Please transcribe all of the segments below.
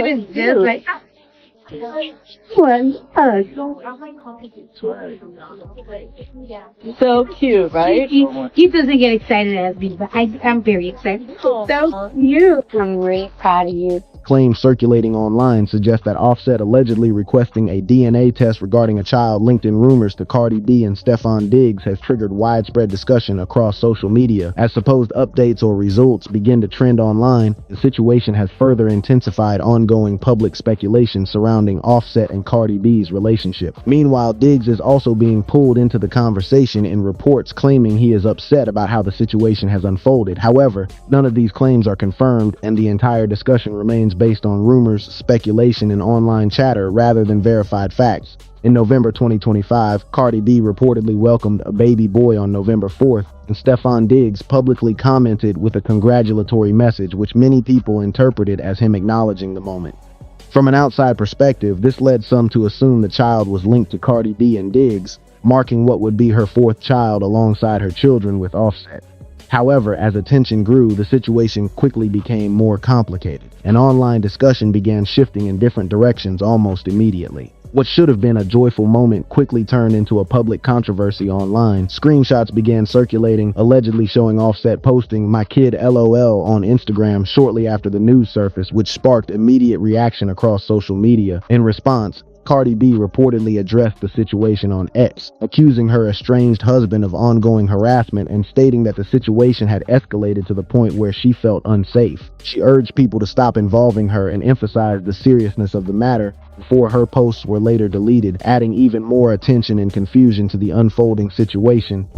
is just like one hug. So cute, right? He doesn't get excited as me, but I'm very excited. So cute. I'm really proud of you. Claims circulating online suggest that Offset allegedly requesting a DNA test regarding a child linked in rumors to Cardi B and Stefan Diggs has triggered widespread discussion across social media. As supposed updates or results begin to trend online, the situation has further intensified ongoing public speculation surrounding Offset and Cardi B's relationship. Meanwhile, Diggs is also being pulled into the conversation in reports claiming he is upset about how the situation has unfolded. However, none of these claims are confirmed, and the entire discussion remains based on rumors, speculation, and online chatter rather than verified facts. In November 2025, Cardi B reportedly welcomed a baby boy on November 4th, and Stefan Diggs publicly commented with a congratulatory message which many people interpreted as him acknowledging the moment. From an outside perspective, this led some to assume the child was linked to Cardi B and Diggs, marking what would be her fourth child alongside her children with Offset. However, as attention grew, the situation quickly became more complicated. An online discussion began shifting in different directions almost immediately. What should have been a joyful moment quickly turned into a public controversy online. Screenshots began circulating, allegedly showing Offset posting "My kid LOL" on Instagram shortly after the news surfaced, which sparked immediate reaction across social media. In response, Cardi B reportedly addressed the situation on X, accusing her estranged husband of ongoing harassment and stating that the situation had escalated to the point where she felt unsafe. She urged people to stop involving her and emphasized the seriousness of the matter before her posts were later deleted, adding even more attention and confusion to the unfolding situation.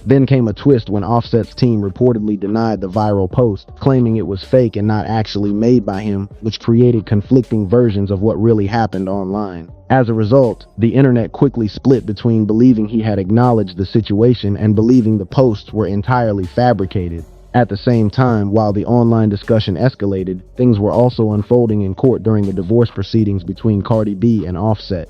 Then came a twist when Offset's team reportedly denied the viral post, claiming it was fake and not actually made by him, which created conflicting versions of what really happened online. As a result, the internet quickly split between believing he had acknowledged the situation and believing the posts were entirely fabricated. At the same time, while the online discussion escalated, things were also unfolding in court during the divorce proceedings between Cardi B and Offset.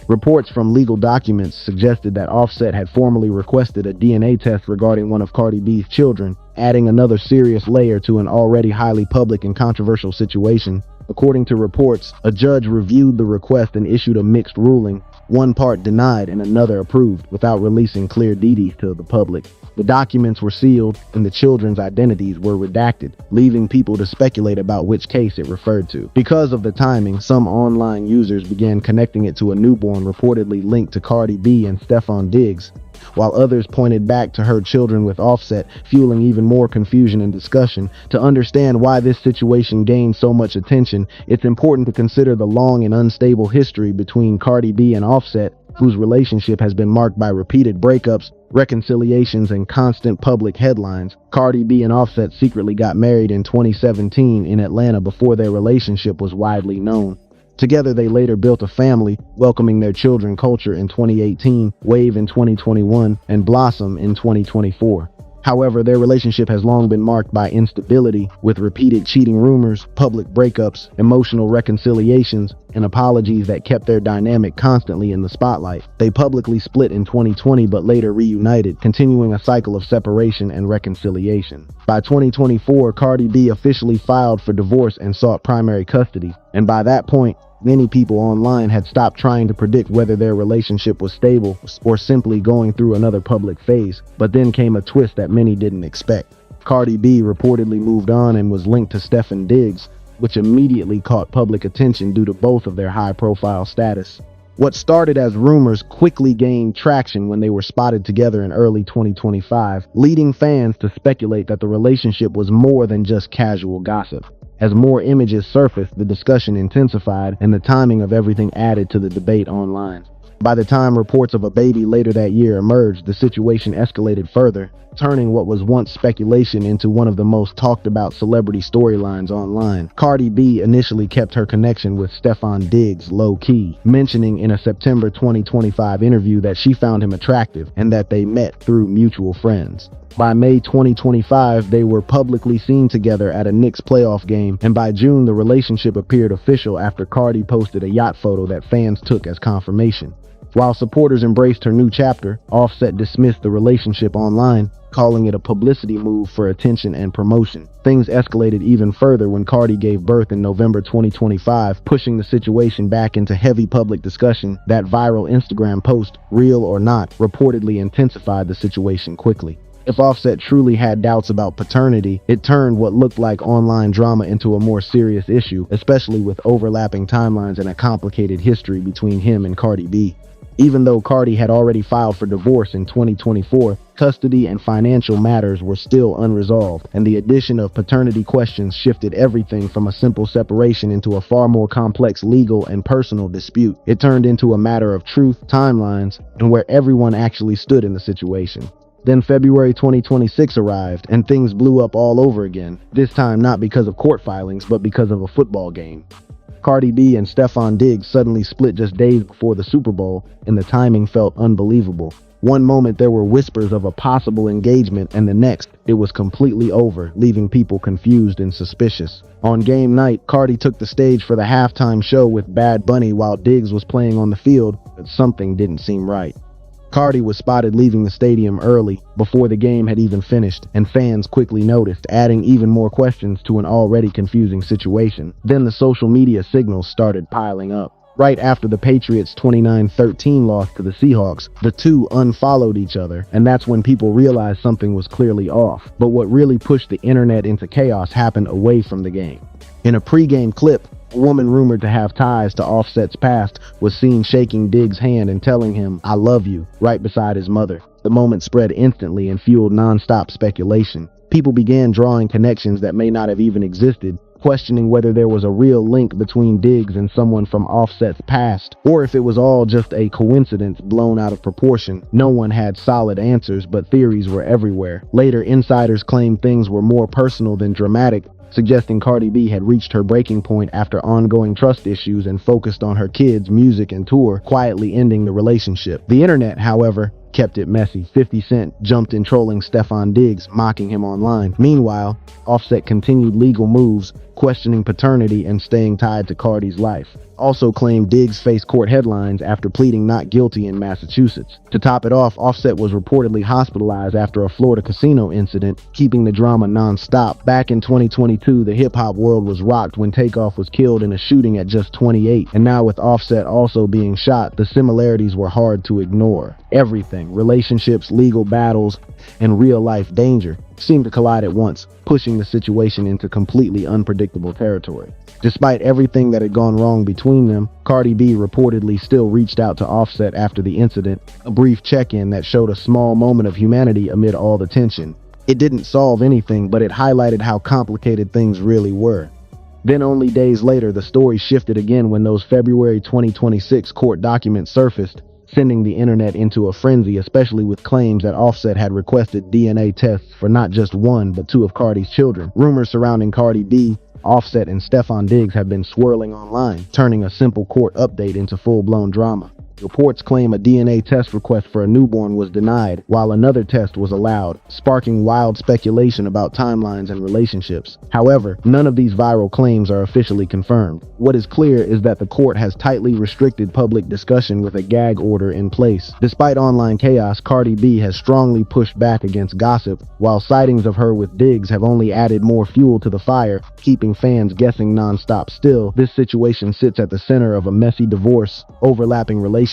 Reports from legal documents suggested that Offset had formally requested a DNA test regarding one of Cardi B's children, adding another serious layer to an already highly public and controversial situation. According to reports, a judge reviewed the request and issued a mixed ruling. One part denied and another approved, without releasing clear details to the public. The documents were sealed and the children's identities were redacted, leaving people to speculate about which case it referred to. Because of the timing, some online users began connecting it to a newborn reportedly linked to Cardi B and Stefan Diggs, while others pointed back to her children with Offset, fueling even more confusion and discussion. To understand why this situation gained so much attention, it's important to consider the long and unstable history between Cardi B and Offset, whose relationship has been marked by repeated breakups, reconciliations, and constant public headlines. Cardi B and Offset secretly got married in 2017 in Atlanta before their relationship was widely known. Together, they later built a family, welcoming their children Culture in 2018, Wave in 2021, and Blossom in 2024. However, their relationship has long been marked by instability, with repeated cheating rumors, public breakups, emotional reconciliations, and apologies that kept their dynamic constantly in the spotlight. They publicly split in 2020 but later reunited, continuing a cycle of separation and reconciliation. By 2024, Cardi B officially filed for divorce and sought primary custody, and by that point, many people online had stopped trying to predict whether their relationship was stable or simply going through another public phase. But then came a twist that many didn't expect. Cardi B reportedly moved on and was linked to Stefan Diggs, which immediately caught public attention due to both of their high-profile status. What started as rumors quickly gained traction when they were spotted together in early 2025, leading fans to speculate that the relationship was more than just casual gossip. As more images surfaced, the discussion intensified and the timing of everything added to the debate online. By the time reports of a baby later that year emerged, the situation escalated further, turning what was once speculation into one of the most talked about celebrity storylines online. Cardi B initially kept her connection with Stefan Diggs low-key, mentioning in a September 2025 interview that she found him attractive and that they met through mutual friends. By May 2025, they were publicly seen together at a Knicks playoff game, and by June the relationship appeared official after Cardi posted a yacht photo that fans took as confirmation. While supporters embraced her new chapter, Offset dismissed the relationship online, calling it a publicity move for attention and promotion. Things escalated even further when Cardi gave birth in November 2025, pushing the situation back into heavy public discussion. That viral Instagram post, real or not, reportedly intensified the situation quickly. If Offset truly had doubts about paternity, it turned what looked like online drama into a more serious issue, especially with overlapping timelines and a complicated history between him and Cardi B. Even though Cardi had already filed for divorce in 2024, custody and financial matters were still unresolved, and the addition of paternity questions shifted everything from a simple separation into a far more complex legal and personal dispute. It turned into a matter of truth, timelines, and where everyone actually stood in the situation. Then February 2026 arrived, and things blew up all over again, this time not because of court filings, but because of a football game. Cardi B and Stefan Diggs suddenly split just days before the Super Bowl, and the timing felt unbelievable. One moment there were whispers of a possible engagement, and the next, it was completely over, leaving people confused and suspicious. On game night, Cardi took the stage for the halftime show with Bad Bunny while Diggs was playing on the field, but something didn't seem right. Cardi was spotted leaving the stadium early, before the game had even finished, and fans quickly noticed, adding even more questions to an already confusing situation. Then the social media signals started piling up. Right after the Patriots' 29-13 loss to the Seahawks, the two unfollowed each other, and that's when people realized something was clearly off. But what really pushed the internet into chaos happened away from the game. In a pre-game clip, a woman rumored to have ties to Offset's past was seen shaking Diggs' hand and telling him, "I love you," right beside his mother. The moment spread instantly and fueled non-stop speculation. People began drawing connections that may not have even existed, questioning whether there was a real link between Diggs and someone from Offset's past, or if it was all just a coincidence blown out of proportion. No one had solid answers, but theories were everywhere. Later, insiders claimed things were more personal than dramatic, suggesting Cardi B had reached her breaking point after ongoing trust issues and focused on her kids, music, and tour, quietly ending the relationship. The internet, however, kept it messy. 50 Cent jumped in trolling Stefan Diggs, mocking him online. Meanwhile, Offset continued legal moves, questioning paternity and staying tied to Cardi's life. Also claimed Diggs faced court headlines after pleading not guilty in Massachusetts. To top it off, Offset was reportedly hospitalized after a Florida casino incident, keeping the drama non-stop. Back in 2022, the hip-hop world was rocked when Takeoff was killed in a shooting at just 28, and now with Offset also being shot, the similarities were hard to ignore. Everything, relationships, legal battles, and real-life danger, seemed to collide at once, pushing the situation into completely unpredictable territory. Despite everything that had gone wrong between them, Cardi B reportedly still reached out to Offset after the incident, a brief check-in that showed a small moment of humanity amid all the tension. It didn't solve anything, but it highlighted how complicated things really were. Then only days later, the story shifted again when those February 2026 court documents surfaced, sending the internet into a frenzy, especially with claims that Offset had requested DNA tests for not just one, but two of Cardi's children. Rumors surrounding Cardi B, Offset, and Stefan Diggs have been swirling online, turning a simple court update into full-blown drama. Reports claim a DNA test request for a newborn was denied, while another test was allowed, sparking wild speculation about timelines and relationships. However, none of these viral claims are officially confirmed. What is clear is that the court has tightly restricted public discussion with a gag order in place. Despite online chaos, Cardi B has strongly pushed back against gossip, while sightings of her with Diggs have only added more fuel to the fire, keeping fans guessing non-stop. Still, this situation sits at the center of a messy divorce, overlapping relationships,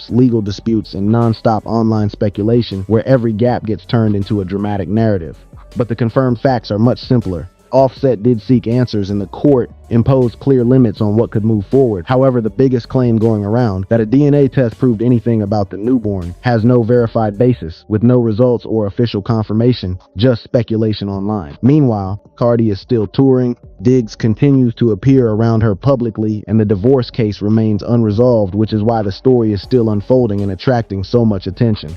legal disputes, and non-stop online speculation, where every gap gets turned into a dramatic narrative. But the confirmed facts are much simpler. Offset did seek answers, and the court imposed clear limits on what could move forward. However, the biggest claim going around, that a DNA test proved anything about the newborn, has no verified basis, with no results or official confirmation, just speculation online. Meanwhile, Cardi is still touring, Diggs continues to appear around her publicly, and the divorce case remains unresolved, which is why the story is still unfolding and attracting so much attention.